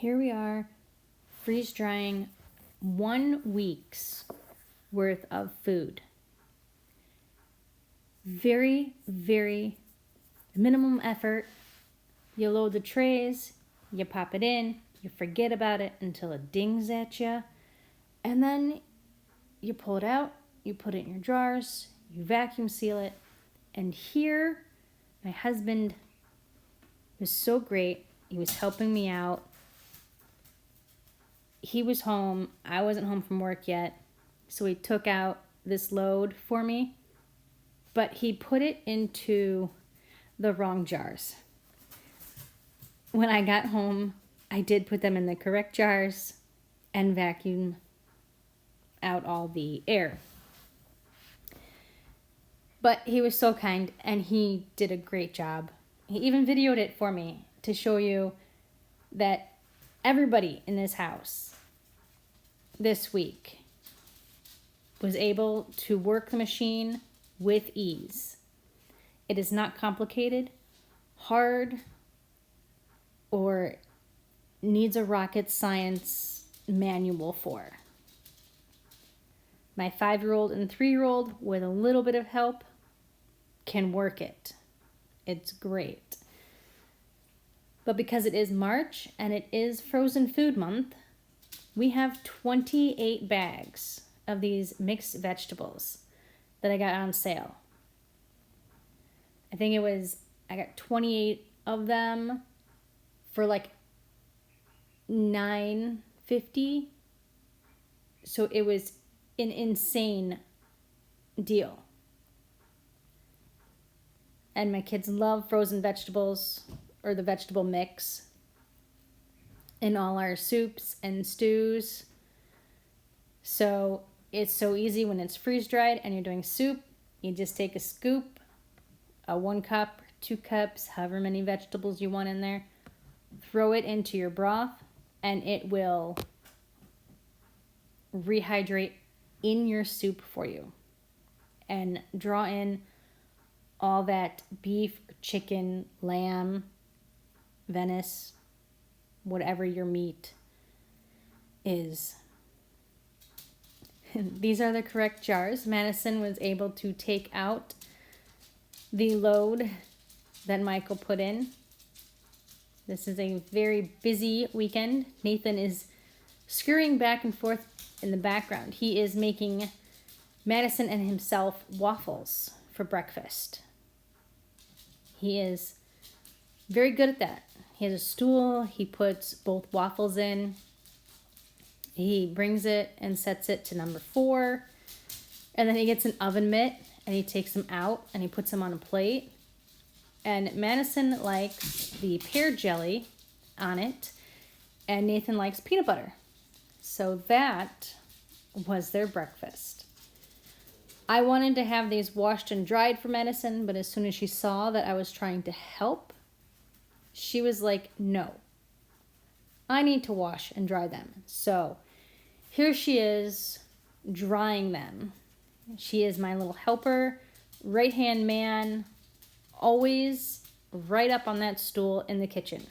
here we are freeze drying 1 week's worth of food. Very, very minimum effort. You load the trays, you pop it in, you forget about it until it dings at you, and then you pull it out, you put it in your drawers, you vacuum seal it, and here my husband was so great. He was helping me out. He was home. I wasn't home from work yet, so he took out this load for me, but he put it into the wrong jars. When I got home, I did put them in the correct jars and vacuum out all the air. But he was so kind, and he did a great job. He even videoed it for me to show you that everybody in this house this week was able to work the machine with ease. It is not complicated, hard, or needs a rocket science manual for. My 5-year-old and 3-year-old, with a little bit of help, can work it. It's great. But because it is March and it is frozen food month, we have 28 bags of these mixed vegetables that I got on sale. I got 28 of them for like $9.50. So it was an insane deal. And my kids love frozen vegetables, or the vegetable mix, in all our soups and stews. So it's so easy when it's freeze dried and you're doing soup. You just take a scoop, a 1 cup, 2 cups, however many vegetables you want in there, throw it into your broth, and it will rehydrate in your soup for you and draw in all that beef, chicken, lamb, Venice, whatever your meat is. These are the correct jars. Madison was able to take out the load that Michael put in. This is a very busy weekend. Nathan is scurrying back and forth in the background. He is making Madison and himself waffles for breakfast. He is very good at that. He has a stool. He puts both waffles in. He brings it and sets it to number 4. And then he gets an oven mitt and he takes them out and he puts them on a plate. And Madison likes the pear jelly on it, and Nathan likes peanut butter. So that was their breakfast. I wanted to have these washed and dried for Madison, but as soon as she saw that I was trying to help, she was like, no, I need to wash and dry them. So here she is drying them. She is my little helper, right-hand man, always right up on that stool in the kitchen.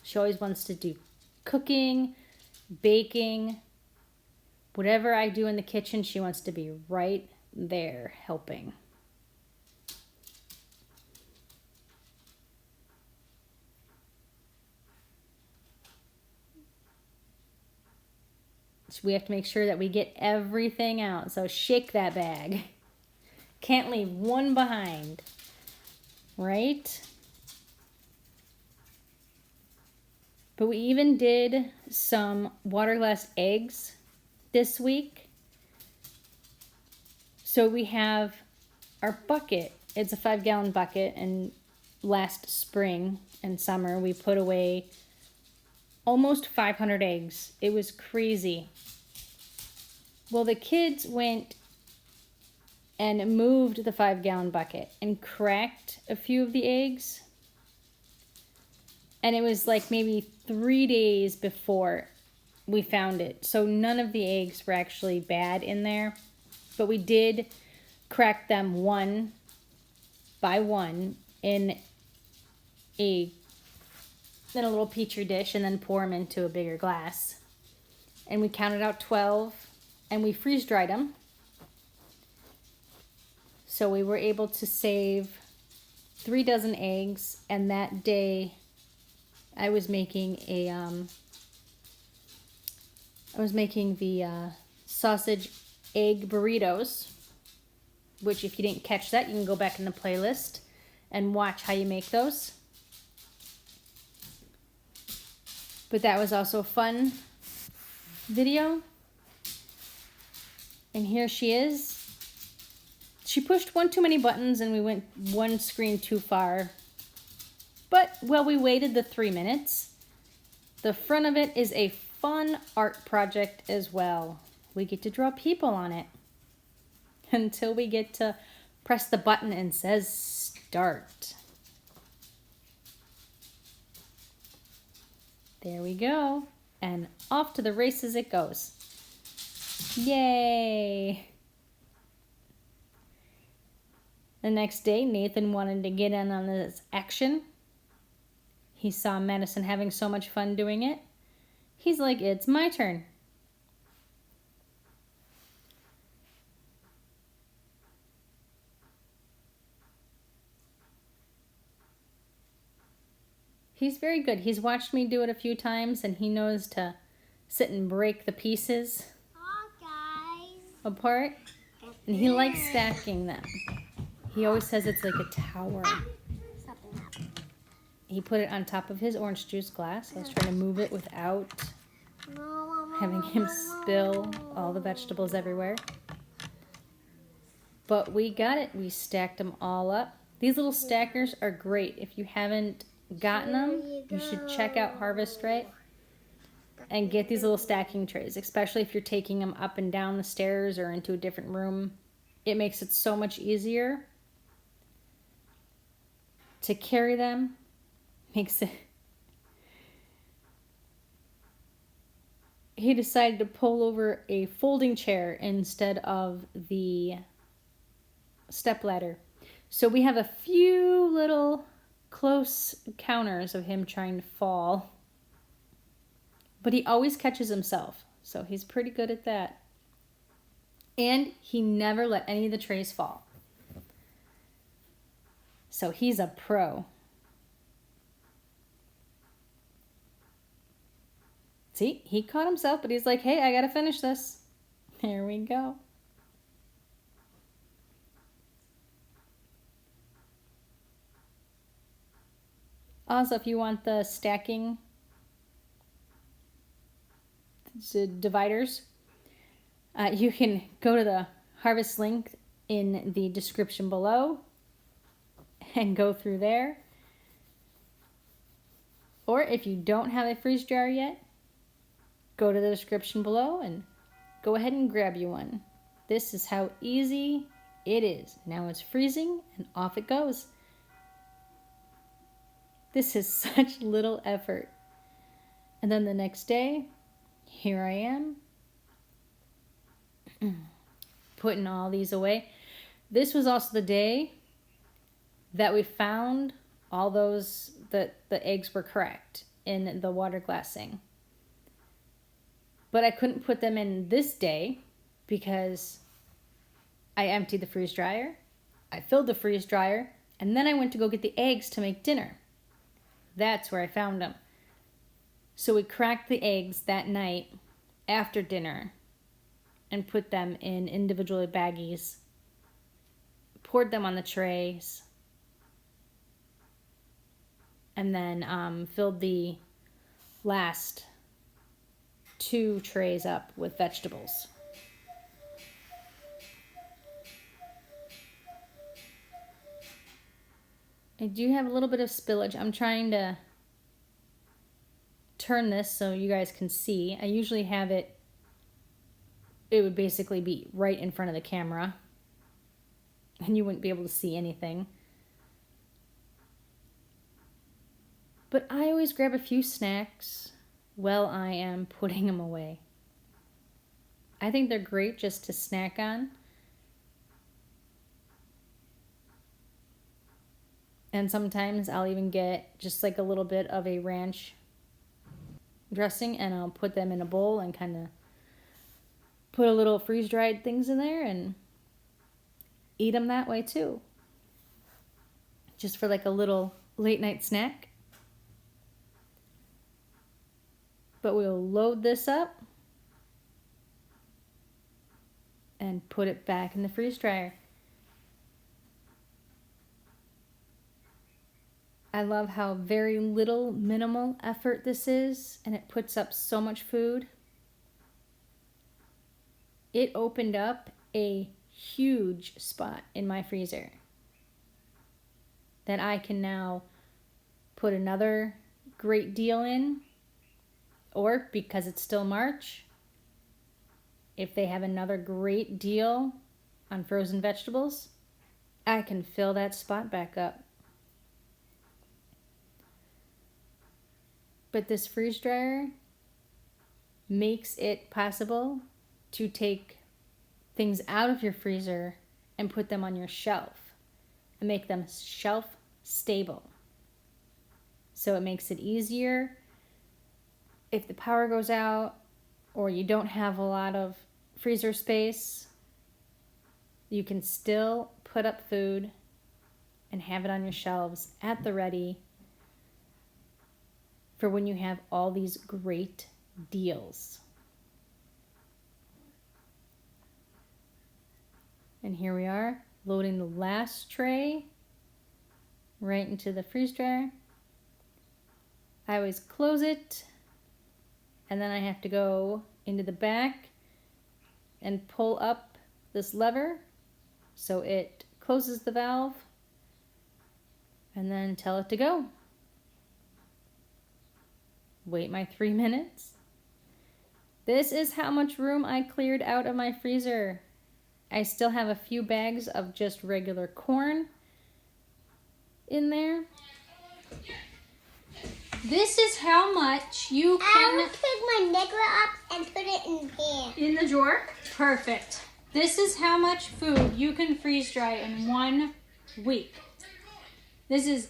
She always wants to do cooking, baking, whatever I do in the kitchen, she wants to be right there helping. So we have to make sure that we get everything out. So shake that bag. Can't leave one behind. Right? But we even did some water glass eggs this week. So we have our bucket. It's a 5-gallon bucket, and last spring and summer we put away almost 500 eggs. It was crazy. Well, the kids went and moved the 5-gallon bucket and cracked a few of the eggs. And it was like maybe 3 days before we found it. So none of the eggs were actually bad in there. But we did crack them one by one in a in a little petri dish and then pour them into a bigger glass. And we counted out 12 and we freeze dried them. So we were able to save 3 dozen eggs, and that day I was making the sausage egg burritos, which if you didn't catch that, you can go back in the playlist and watch how you make those. But that was also a fun video. And here she is. She pushed one too many buttons and we went one screen too far. But, well, we waited the 3 minutes. The front of it is a fun art project as well. We get to draw people on it until we get to press the button and says start. There we go. And off to the races it goes. Yay! The next day, Nathan wanted to get in on this action. He saw Madison having so much fun doing it. He's like, it's my turn. He's very good. He's watched me do it a few times and he knows to sit and break the pieces apart. And he likes stacking them. He always says it's like a tower. He put it on top of his orange juice glass. I was trying to move it without having him spill all the vegetables everywhere. But we got it. We stacked them all up. These little stackers are great. If you haven't gotten them, you should check out Harvest Right and get these little stacking trays, especially if you're taking them up and down the stairs or into a different room. It makes it so much easier to carry them. Makes it... He decided to pull over a folding chair instead of the stepladder. So we have a few little close encounters of him trying to fall. But he always catches himself, so he's pretty good at that. And he never let any of the trays fall. So he's a pro. See, he caught himself, but he's like, hey, I gotta finish this. There we go. Also, if you want the stacking dividers, you can go to the Harvest link in the description below and go through there. Or if you don't have a freeze jar yet, go to the description below and go ahead and grab you one. This is how easy it is. Now it's freezing and off it goes. This is such little effort. And then the next day, here I am, putting all these away. This was also the day that we found all those, that the eggs were correct in the water glassing. But I couldn't put them in this day because I emptied the freeze dryer, I filled the freeze dryer, and then I went to go get the eggs to make dinner. That's where I found them. So we cracked the eggs that night after dinner and put them in individual baggies, poured them on the trays, and then filled the last 2 trays up with vegetables. I do have a little bit of spillage. I'm trying to turn this so you guys can see. I usually have it would basically be right in front of the camera and you wouldn't be able to see anything. But I always grab a few snacks while I am putting them away. I think they're great just to snack on. And sometimes I'll even get just like a little bit of a ranch dressing and I'll put them in a bowl and kind of put a little freeze-dried things in there and eat them that way too. Just for like a little late night snack. But we'll load this up and put it back in the freeze dryer. I love how very little minimal effort this is, and it puts up so much food. It opened up a huge spot in my freezer that I can now put another great deal in, or because it's still March, if they have another great deal on frozen vegetables, I can fill that spot back up. But this freeze dryer makes it possible to take things out of your freezer and put them on your shelf and make them shelf stable. So it makes it easier if the power goes out or you don't have a lot of freezer space. You can still put up food and have it on your shelves at the ready for when you have all these great deals. And here we are, loading the last tray right into the freeze dryer. I always close it, and then I have to go into the back and pull up this lever so it closes the valve, and then tell it to go. Wait my 3 minutes. This is how much room I cleared out of my freezer. I still have a few bags of just regular corn in there. This is how much you can... I will pick my nigger up and put it in here. In the drawer? Perfect. This is how much food you can freeze dry in 1 week. This is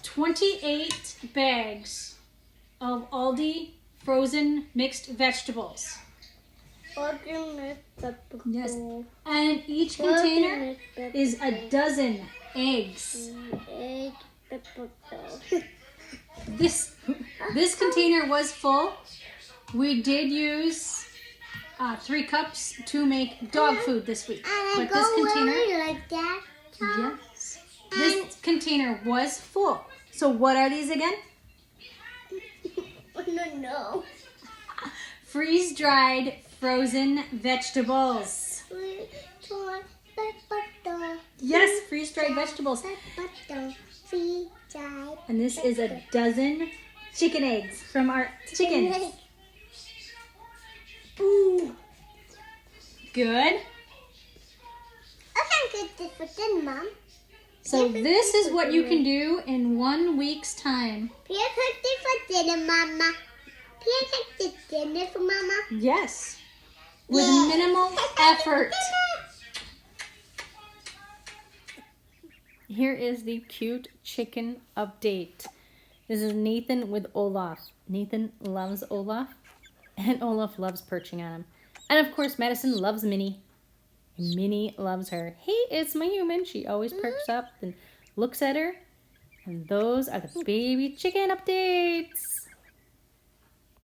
28 bags of Aldi frozen mixed vegetables. Yes. And each container is a dozen eggs. This container was full. We did use 3 cups to make dog food this week. But this container, like that. yes, this container was full. So what are these again? No. Freeze-dried frozen vegetables. Yes, freeze-dried vegetables. And this is a dozen chicken eggs from our chickens. Ooh. Good. I can cook this for dinner, Mom. So this is what you can do in 1 week's time. Can I cook this for dinner, Mama? Can I cook this dinner for Mama? Yes. With minimal effort. Here is the cute chicken update. This is Nathan with Olaf. Nathan loves Olaf, and Olaf loves perching on him. And of course, Madison loves Minnie. Minnie loves her. Hey, it's my human. She always perks up and looks at her. And those are the baby chicken updates.